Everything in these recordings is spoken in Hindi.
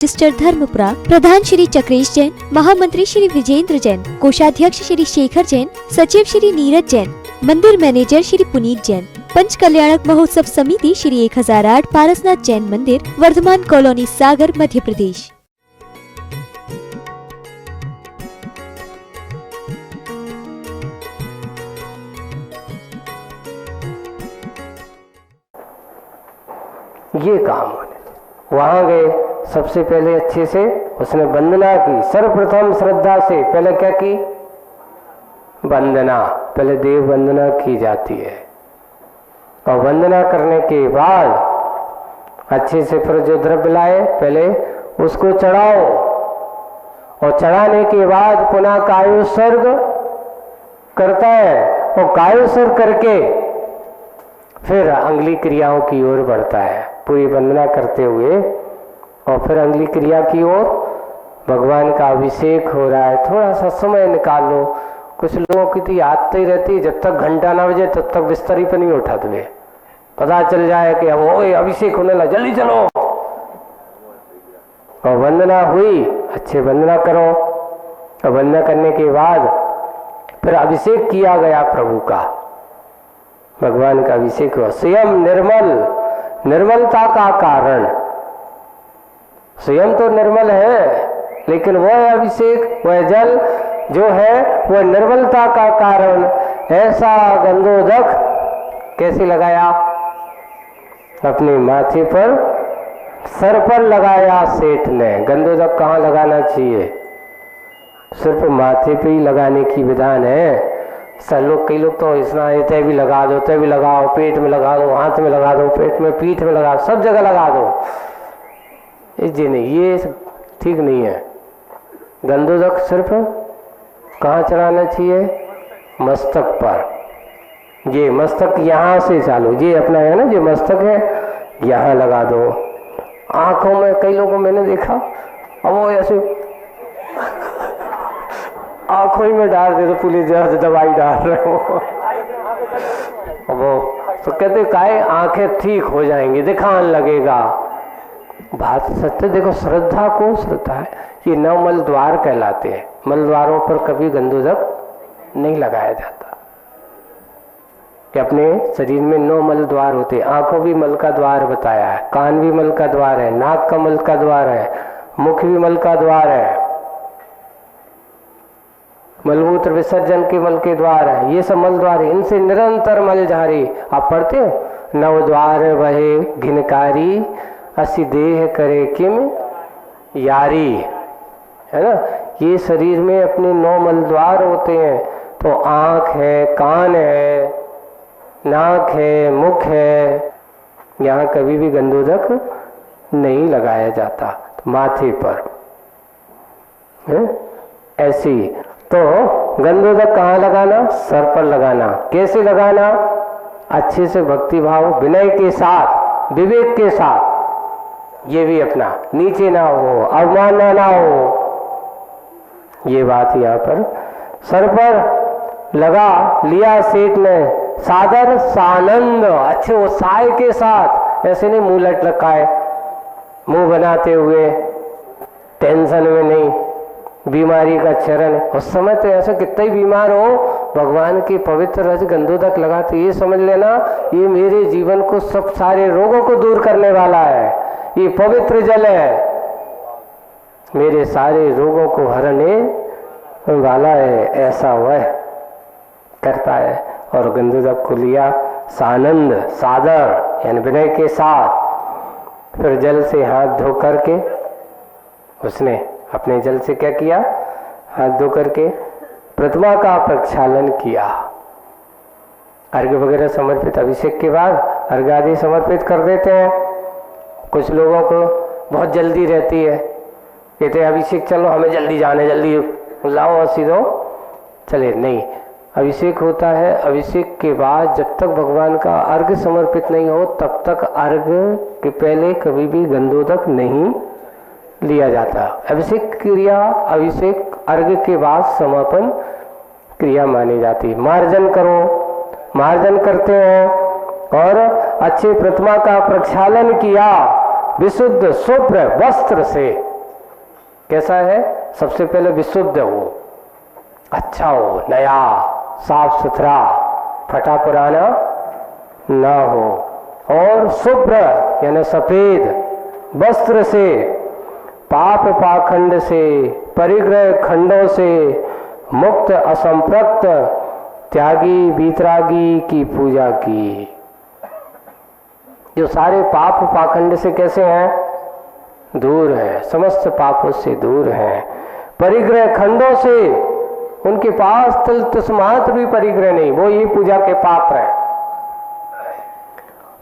रजिस्टर धर्मपुरा, प्रधान श्री चक्रेश जैन, महामंत्री श्री विजेंद्र जैन, कोषाध्यक्ष श्री शेखर जैन, सचिव श्री नीरज जैन, मंदिर मैनेजर श्री पुनीत जैन, पंच कल्याणक महोत्सव समिति श्री 1008 पारसनाथ जैन मंदिर, वर्धमान कॉलोनी, सागर, मध्य प्रदेश। ये काम होने वहां गए, सबसे पहले अच्छे से उसने वंदना की। सर्वप्रथम श्रद्धा से पहले क्या की? वंदना। पहले देव वंदना की जाती है और वंदना करने के बाद अच्छे से फिर जो द्रव्य लाए पहले उसको चढ़ाओ और चढ़ाने के बाद पुनः कायोत्सर्ग करता है और कायोत्सर्ग करके फिर अंगली क्रियाओं की ओर बढ़ता है पूरी वंदना करते हुए। और फिर अंगली क्रिया की ओर भगवान का अभिषेक हो रहा है। थोड़ा सा समय निकाल लो। कुछ लोगों की तो आदत ही रहती, जब तक घंटा ना बजे तब तक बिस्तरी पर नहीं उठाते हुए, पता चल जाए कि अब ओए अभिषेक होने लगा, जल्दी चलो। और वंदना हुई, अच्छे वंदना करो। और वंदना करने के बाद फिर अभिषेक किया गया प्रभु का, भगवान का अभिषेक हुआ। स्वयं निर्मल, निर्मलता का कारण, स्वयं तो निर्मल है लेकिन वह अभिषेक, वह जल जो है वह निर्मलता का कारण। ऐसा गंधोदक कैसे लगाया? अपने माथे पर, सर पर लगाया सेठ ने। गंधोदक कहाँ लगाना चाहिए? सिर्फ माथे पे ही लगाने की विधान है। सब लोग, कई लोग तो इतना तय भी लगा दो, तय भी लगाओ, पेट में लगा दो, हाथ में लगा दो, पेट में, पीठ में लगा दो, सब जगह लगा दो। जी नहीं, ये ठीक नहीं है। गंधोदक सिर्फ कहाँ चढ़ाना चाहिए? मस्तक पर। ये मस्तक यहाँ से चालू, ये अपना है ना, ये मस्तक है, यहाँ लगा दो। आंखों में कई लोगों मैंने देखा, अब वो ऐसे आंखों ही में डाल दे तो पुलिस जहां दवाई डाल रहे हो वो तो कहते काहे आंखें ठीक हो जाएंगी, दिखाने लगेगा। बात सत्य। देखो, श्रद्धा को श्रद्धा है। ये 9 मल द्वार कहलाते हैं। मल द्वारों पर कभी गंधोदक नहीं लगाया जाता कि अपने शरीर में 9 मल द्वार होते हैं। आंखों भी मल का द्वार बताया है, कान भी मल का द्वार है, नाक का मल का द्वार है, मुख भी मल का द्वार है, मलमूत्र विसर्जन के मल के द्वार है। ये सब मल द्वार है, इनसे निरंतर मल जारी। आप पढ़ते हो, 9 द्वार वहे घिनकारी, असी देह करे किम यारी, है ना। ये शरीर में अपने 9 मल द्वार होते हैं। तो आँख है, कान है, नाक है, मुख है, यहाँ कभी भी गंधोदक नहीं लगाया जाता। तो माथे पर है ऐसी। तो गंधोदक कहाँ लगाना? सर पर लगाना। कैसे लगाना? अच्छे से भक्ति भाव, विनय के साथ, विवेक के साथ। ये भी अपना नीचे ना हो, अवमानना ना हो, ये बात यहाँ पर। सर पर लगा लिया सेठ ने, सादर सानंद, अच्छे उत्साह के साथ, ऐसे नहीं मुंह लटकाए, मुंह बनाते हुए, टेंशन में नहीं, बीमारी का चरण। उस समय तो ऐसे कितना ही बीमार हो, भगवान की पवित्र रस गंधोदक लगाते, ये समझ लेना ये मेरे जीवन को, सब सारे रोगों को दूर करने वाला है। ये पवित्र जल है, मेरे सारे रोगों को हरने वाला है, ऐसा वह करता है। और गंधोदक को लिया सानंद, सादर यानी विनय के साथ। फिर जल से हाथ धो करके उसने अपने जल से क्या किया? हाथ धो करके प्रतिमा का प्रक्षालन किया। अर्घ्य वगैरह समर्पित, अभिषेक के बाद अर्घ्य आदि समर्पित कर देते हैं। कुछ लोगों को बहुत जल्दी रहती है, कहते हैं अभिषेक चलो, हमें जल्दी जाने, जल्दी लाओ और सीधो चले। नहीं, अभिषेक होता है। अभिषेक के बाद जब तक भगवान का अर्घ्य समर्पित नहीं हो तब तक अर्घ्य के पहले कभी भी गंधोदक नहीं लिया जाता। अभिषेक क्रिया, अभिषेक अर्घ्य के बाद समापन क्रिया मानी जाती। मार्जन करो, मार्जन करते हैं और अच्छे प्रतिमा का प्रक्षालन किया विशुद्ध शुभ्र वस्त्र से। कैसा है? सबसे पहले विशुद्ध हो, अच्छा हो, नया, साफ सुथरा, फटा पुराना ना हो, और शुभ्र यानी सफेद वस्त्र से, पाप पाखंड से, परिग्रह खंडों से मुक्त, असंप्रक्त, त्यागी वीतरागी की पूजा की। जो सारे पाप पाखंड से कैसे हैं? दूर है, समस्त पापों से दूर है। परिग्रह खंडों से, उनके पास तिलतुष्मात्र भी परिग्रह नहीं, वो ये पूजा के पात्र है।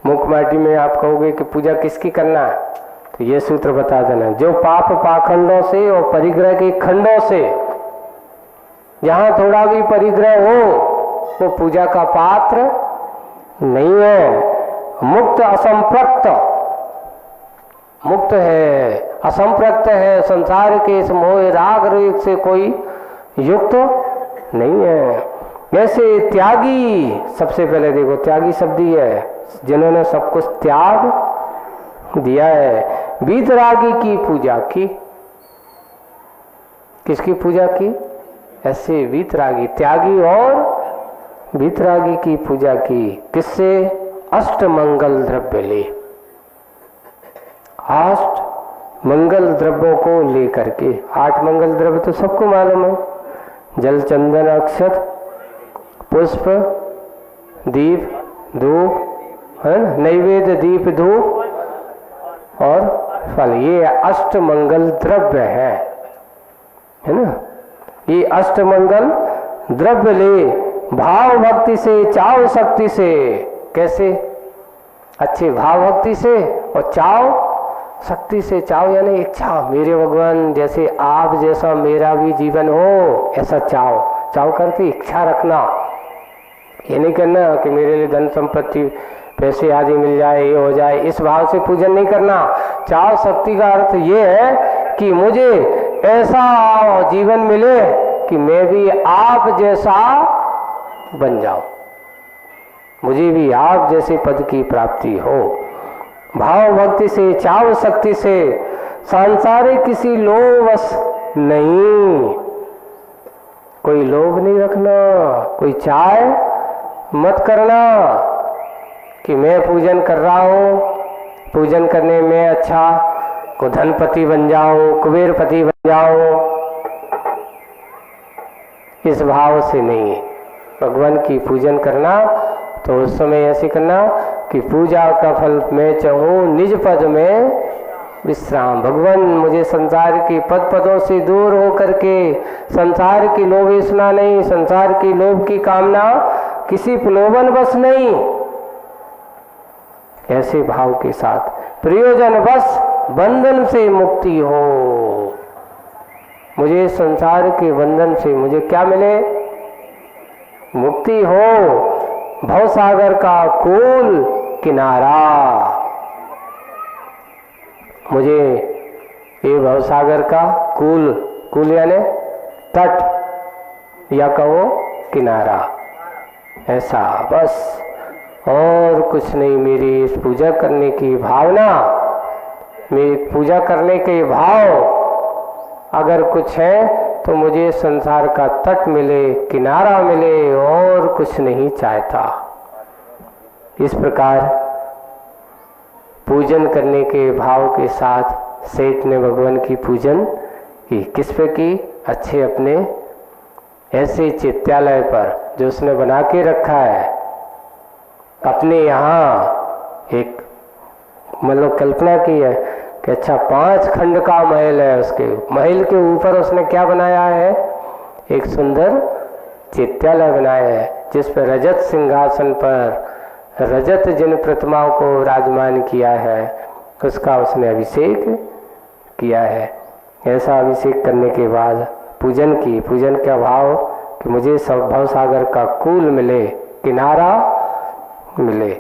मुख माटी में आप कहोगे कि पूजा किसकी करना है, तो ये सूत्र बता देना, जो पाप पाखंडों से और परिग्रह के खंडों से, जहां थोड़ा भी परिग्रह हो वो पूजा का पात्र नहीं है। मुक्त असंप्रक्त, मुक्त है, असंप्रक्त है, संसार के इस मोह राग रोग से कोई युक्त नहीं है। वैसे त्यागी, सबसे पहले देखो त्यागी शब्द ही है, जिन्होंने सब कुछ त्याग दिया है। वीतरागी की पूजा की, किसकी पूजा की? ऐसे वीतरागी, त्यागी और वीतरागी की पूजा की। किससे? अष्ट मंगल द्रव्य ले, अष्ट मंगल द्रव्यों को लेकर के। 8 मंगल द्रव्य तो सबको मालूम है, जल चंदन अक्षत पुष्प दीप धूप, है ना, नैवेद्य दीप धूप और फल, ये अष्ट मंगल द्रव्य है ना। ये अष्ट मंगल द्रव्य ले, भाव भक्ति से, चाव शक्ति से। कैसे? अच्छे भाव भक्ति से और चाव शक्ति से। चाव यानी इच्छा, मेरे भगवान जैसे आप जैसा मेरा भी जीवन हो, ऐसा चाव। चाव करते इच्छा रखना, ये नहीं करना कि मेरे लिए धन संपत्ति पैसे आदि मिल जाए, ये हो जाए, इस भाव से पूजन नहीं करना। चाव शक्ति का अर्थ ये है कि मुझे ऐसा जीवन मिले कि मैं भी आप जैसा बन जाऊं, मुझे भी आप जैसे पद की प्राप्ति हो। भाव भक्ति से, चाव शक्ति से, सांसारिक किसी लोभवश नहीं, कोई लोभ नहीं रखना, कोई चाय मत करना कि मैं पूजन कर रहा हूँ, पूजन करने में अच्छा को धनपति बन जाऊं, कुबेरपति बन जाऊं, इस भाव से नहीं। भगवान की पूजन करना तो उस समय ऐसे करना कि पूजा का फल मैं चाहूँ निज पद में विश्राम। भगवान मुझे संसार के पद पदों से दूर हो करके, संसार की लोभेषणा नहीं, संसार की लोभ की कामना, किसी प्रलोभन बस नहीं, ऐसे भाव के साथ प्रयोजन बस बंधन से मुक्ति हो। मुझे संसार के बंधन से मुझे क्या मिले? मुक्ति हो, भवसागर का कूल किनारा। मुझे ये भवसागर का कूल, कूल यानी तट या कहो किनारा, ऐसा बस और कुछ नहीं। मेरी इस पूजा करने की भावना, मेरी पूजा करने के भाव अगर कुछ है तो मुझे संसार का तट मिले, किनारा मिले, और कुछ नहीं चाहता। इस प्रकार पूजन करने के भाव के साथ सेठ ने भगवान की पूजन की। किस पे की? अच्छे अपने ऐसे चैत्यालय पर जो उसने बना के रखा है, अपने यहाँ एक मतलब कल्पना की है कि अच्छा 5 खंड का महल है, उसके महल के ऊपर उसने क्या बनाया है? एक सुंदर चैत्यालय बनाया है, जिस पर रजत सिंहासन पर रजत जिन प्रतिमाओं को विराजमान किया है, उसका उसने अभिषेक किया है। ऐसा अभिषेक करने के बाद पूजन की, पूजन का भाव कि मुझे भवसागर का कूल मिले, किनारा मिले।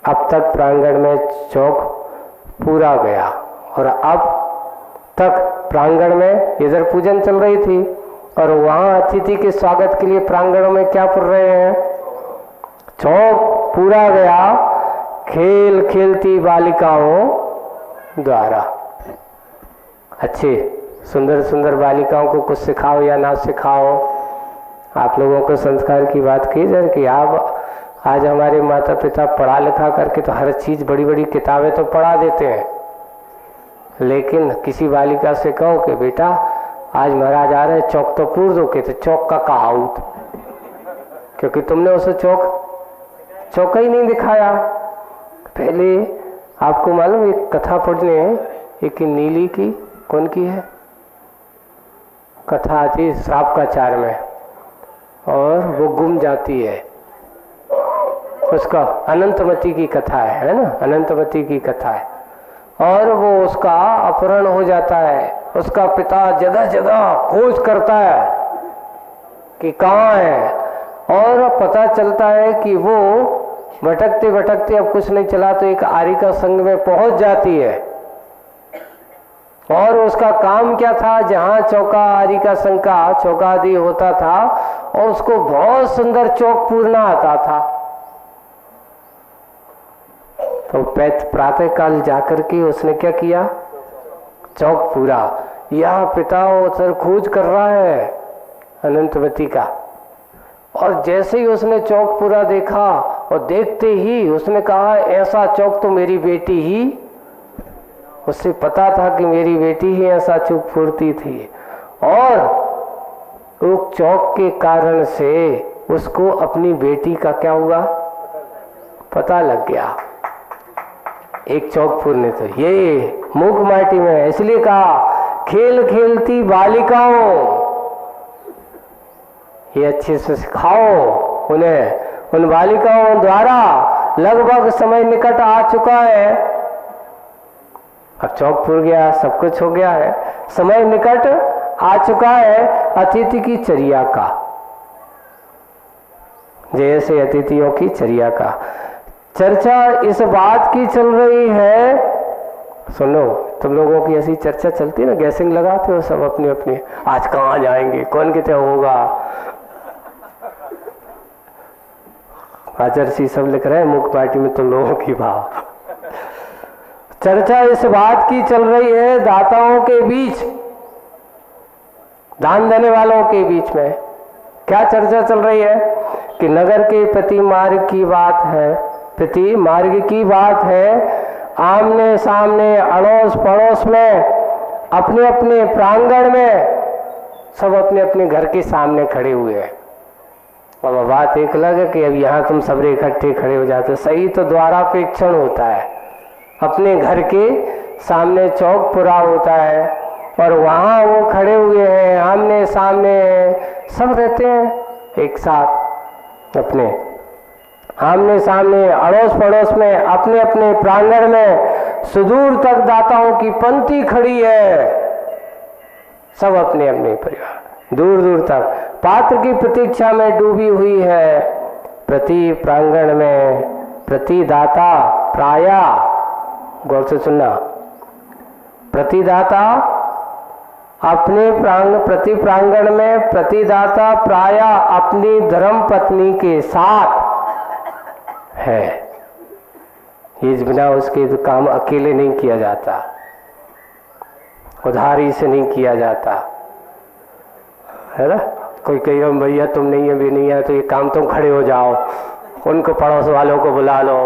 अब तक प्रांगण में चौक पूरा गया और अब तक प्रांगण में इधर पूजन चल रही थी और वहां अतिथि के स्वागत के लिए प्रांगणों में क्या पुर रहे हैं? चौक पूरा गया खेल खेलती बालिकाओं द्वारा। अच्छे सुंदर सुंदर बालिकाओं को कुछ सिखाओ या ना सिखाओ, आप लोगों को संस्कार की बात की जाए कि आप आज हमारे माता पिता पढ़ा लिखा करके तो हर चीज़ बड़ी बड़ी किताबें तो पढ़ा देते हैं, लेकिन किसी बालिका से कहो कि बेटा आज महाराज आ रहे चौक तो पूर दो, कहते चौक का कहा आउट, क्योंकि तुमने उसे चौका ही नहीं दिखाया। पहले आपको मालूम एक कथा पढ़ने एक नीली की कौन की है कथा आती श्राप का चार में, और वो गुम जाती है, उसका अनंतमती की कथा है ना, अनंतमती की कथा है, और वो उसका अपहरण हो जाता है। उसका पिता जगह जगह खोज करता है कि कहाँ है, और पता चलता है कि वो भटकते भटकते अब कुछ नहीं चला तो एक आरिका संघ में पहुंच जाती है। और उसका काम क्या था, जहां चौका आरिका संघ का चौकादी होता था और उसको बहुत सुंदर चौक पूरना आता था, तो प्रातः काल जाकर के उसने क्या किया, चौक पूरा। यह पिता उधर खोज कर रहा है अनंतवती का, और जैसे ही उसने चौक पूरा देखा और देखते ही उसने कहा ऐसा चौक तो मेरी बेटी ही, उससे पता था कि मेरी बेटी ही ऐसा चौक पूरती थी, और उस चौक के कारण से उसको अपनी बेटी का क्या हुआ पता लग गया। एक चौक पूरने तो ये मूक माटी में, इसलिए कहा खेल खेलती बालिकाओं, ये अच्छे से सिखाओ उन्हें। उन बालिकाओं द्वारा लगभग समय निकट आ चुका है, अब चौक पूर गया, सब कुछ हो गया है, समय निकट आ चुका है अतिथि की चर्या का, जैसे अतिथियों की चर्या का। चर्चा इस बात की चल रही है, सुनो तुम लोगों की ऐसी चर्चा चलती है ना, गैसिंग लगाते हो सब अपनी अपनी, आज कहाँ जाएंगे, कौन कितने होगा, आचर्षी सब लिख रहे हैं मुख पार्टी में तुम लोगों की भाव। चर्चा इस बात की चल रही है दाताओं के बीच, दान देने वालों के बीच में क्या चर्चा चल रही है कि नगर के प्रति मार्ग की बात है, प्रति मार्ग की बात है, आमने सामने अड़ोस पड़ोस में अपने अपने प्रांगण में सब अपने अपने घर के सामने खड़े हुए हैं। अब बात एक अलग है कि अब यहाँ तुम सब इकट्ठे खड़े हो जाते हो, सही तो द्वारापेक्षण होता है, अपने घर के सामने चौक पूरा होता है और वहाँ वो खड़े हुए हैं, आमने सामने सब रहते हैं एक साथ, अपने आमने सामने अड़ोस पड़ोस में अपने अपने प्रांगण में सुदूर तक दाताओं की पंक्ति खड़ी है, सब अपने अपने परिवार दूर दूर तक पात्र की प्रतीक्षा में डूबी हुई है। प्रति प्रांगण में प्रति दाता प्राया, गौर से सुनना, प्रतिदाता अपने प्रति प्रांगण में प्रतिदाता प्राया अपनी धर्म पत्नी के साथ है, इस बिना उसके काम अकेले नहीं किया जाता, उधारी से नहीं किया जाता, है ना। कोई कहिए भैया तुम नहीं है भी नहीं है तो ये काम तुम खड़े हो जाओ, उनको पड़ोस वालों को बुला लो,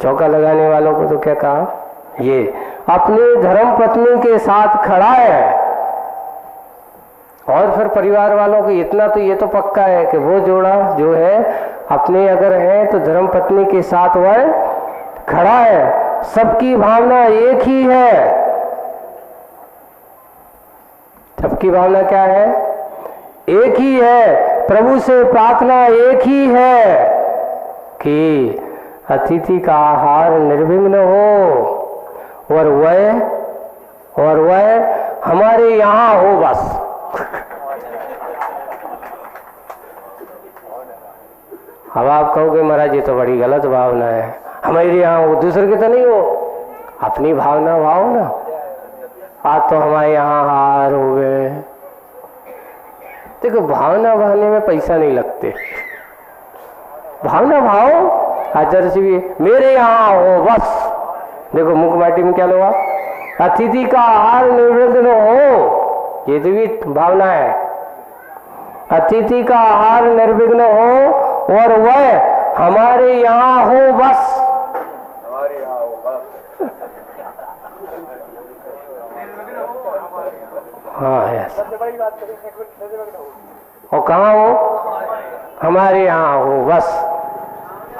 चौका लगाने वालों को तो क्या कहा, ये अपनी धर्म पत्नी के साथ खड़ा है। और फिर परिवार वालों को इतना तो ये तो पक्का है कि वो जोड़ा जो है अपने अगर है तो धर्म पत्नी के साथ वह खड़ा है, सबकी भावना एक ही है। सबकी भावना क्या है, एक ही है, प्रभु से प्रार्थना एक ही है कि अतिथि का आहार निर्विघ्न हो और वह हमारे यहाँ हो बस। अब आप कहोगे महाराज ये तो बड़ी गलत भावना है, हमारे यहाँ हो दूसरे के तो नहीं हो, अपनी भावना भाव ना, आज तो हमारे यहाँ हार हो गए। देखो भावना भावने में पैसा नहीं लगते, भावना भाव आचार्य भी मेरे यहाँ हो बस। देखो मुख माटी में क्या लोगा, अतिथि का आहार निर्विघ्न हो ये भी भावना है। अतिथि का आहार निर्विघ्न हो और वह हमारे यहाँ हो बस। हाँ है, और कहाँ हो? हमारे यहाँ हो बस।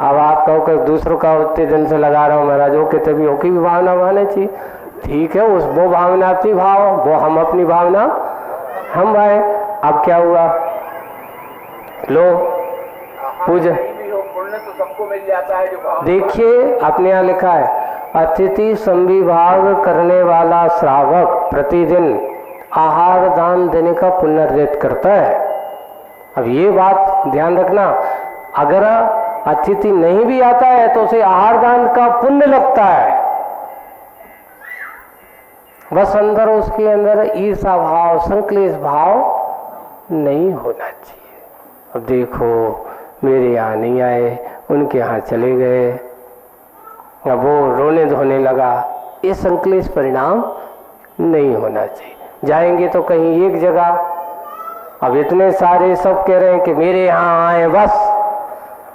अब आप कहो कि दूसरों का उतने दिन से लगा रहा हूँ महाराज, वो कहते भी की भी भावना माने चाहिए। ठीक है, उस वो भावना अपनी भाव, वो हम अपनी भावना हम भाई। अब क्या हुआ, लो पूजा तो सबको मिल जाता है जो भाव। देखिए अपने यहाँ लिखा है, अतिथि संविभाग करने वाला श्रावक प्रतिदिन आहार दान देने का पुण्य अर्जित करता है। अब ये बात ध्यान रखना, अगर अतिथि नहीं भी आता है तो उसे आहार दान का पुण्य लगता है, बस अंदर उसके अंदर ईर्षा भाव संक्लेश भाव नहीं होना चाहिए। अब देखो मेरे यहाँ नहीं आए, उनके यहाँ चले गए, अब वो रोने धोने लगा, ये संक्लेश परिणाम नहीं होना चाहिए। जाएंगे तो कहीं एक जगह, अब इतने सारे सब कह रहे हैं कि मेरे यहाँ आए बस,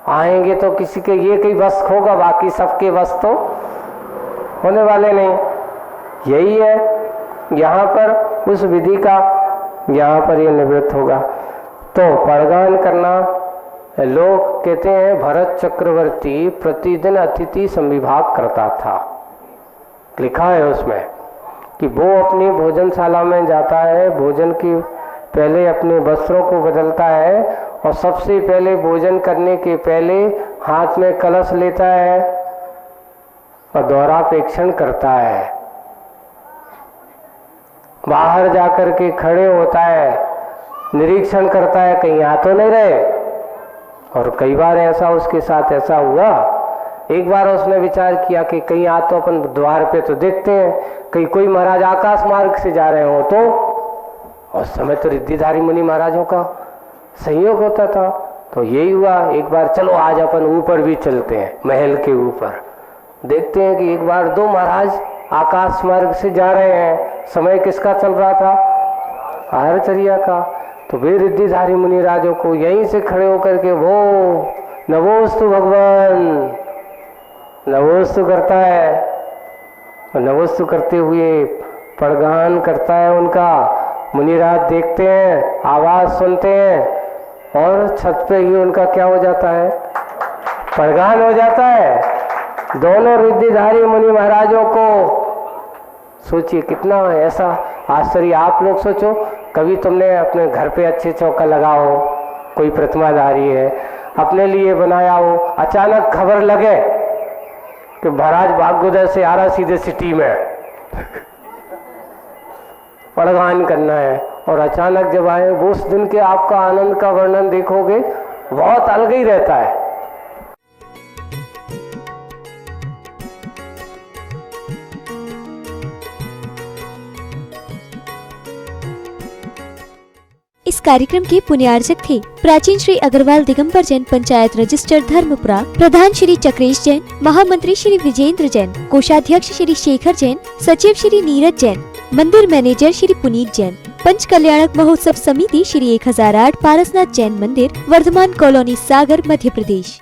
आएंगे तो किसी के ये कहीं बस होगा, बाकी सबके बस तो होने वाले नहीं। यही है यहाँ पर उस विधि का, यहाँ पर ये निवृत्त होगा। तो परगान करना, लोग कहते हैं भरत चक्रवर्ती प्रतिदिन अतिथि संविभाग करता था, लिखा है उसमें कि वो अपनी भोजनशाला में जाता है, भोजन की पहले अपने वस्त्रों को बदलता है और सबसे पहले भोजन करने के पहले हाथ में कलश लेता है और दोहरापेक्षण करता है, बाहर जाकर के खड़े होता है, निरीक्षण करता है कहीं आ तो नहीं रहे। और कई बार ऐसा उसके साथ ऐसा हुआ, एक बार उसने विचार किया कि कहीं आ तो अपन द्वार पे तो देखते हैं, कहीं कोई महाराज आकाश मार्ग से जा रहे हो तो। उस समय तो रिद्धिधारी मुनि महाराजों का संयोग होता था, तो यही हुआ एक बार, चलो आज अपन ऊपर भी चलते हैं, महल के ऊपर देखते हैं कि एक बार दो महाराज आकाश मार्ग से जा रहे हैं। समय किसका चल रहा था? आहारचर्या का। तो वे रिद्धिधारी मुनि राजों को यहीं से खड़े होकर के वो नमोस्तु भगवान नमोस्तु करता है, और नमोस्तु करते हुए प्रगान करता है उनका। मुनिराज देखते हैं, आवाज सुनते हैं और छत पे ही उनका क्या हो जाता है? प्रगान हो जाता है। दोनों रिद्धिधारी मुनि महाराजों को सोचिए कितना ऐसा आश्चर्य। आप लोग सोचो, कभी तुमने अपने घर पे अच्छे चौका लगाओ, कोई प्रतिमाधारी है अपने लिए बनाया हो, अचानक खबर लगे कि महाराज बागोदर से आ रहा सीधे सिटी में प्रगान करना है, और अचानक जब आए वो उस दिन के आपका आनंद का वर्णन देखोगे बहुत अलग ही रहता है। इस कार्यक्रम के पुण्यार्चक थे प्राचीन श्री अग्रवाल दिगंबर जैन पंचायत रजिस्टर धर्मपुरा, प्रधान श्री चक्रेश जैन, महामंत्री श्री विजेंद्र जैन, कोषाध्यक्ष श्री शेखर जैन, सचिव श्री नीरज जैन, मंदिर मैनेजर श्री पुनीत जैन, पंच कल्याणक महोत्सव समिति श्री 1008 पारसनाथ जैन मंदिर, वर्धमान कॉलोनी, सागर, मध्य प्रदेश।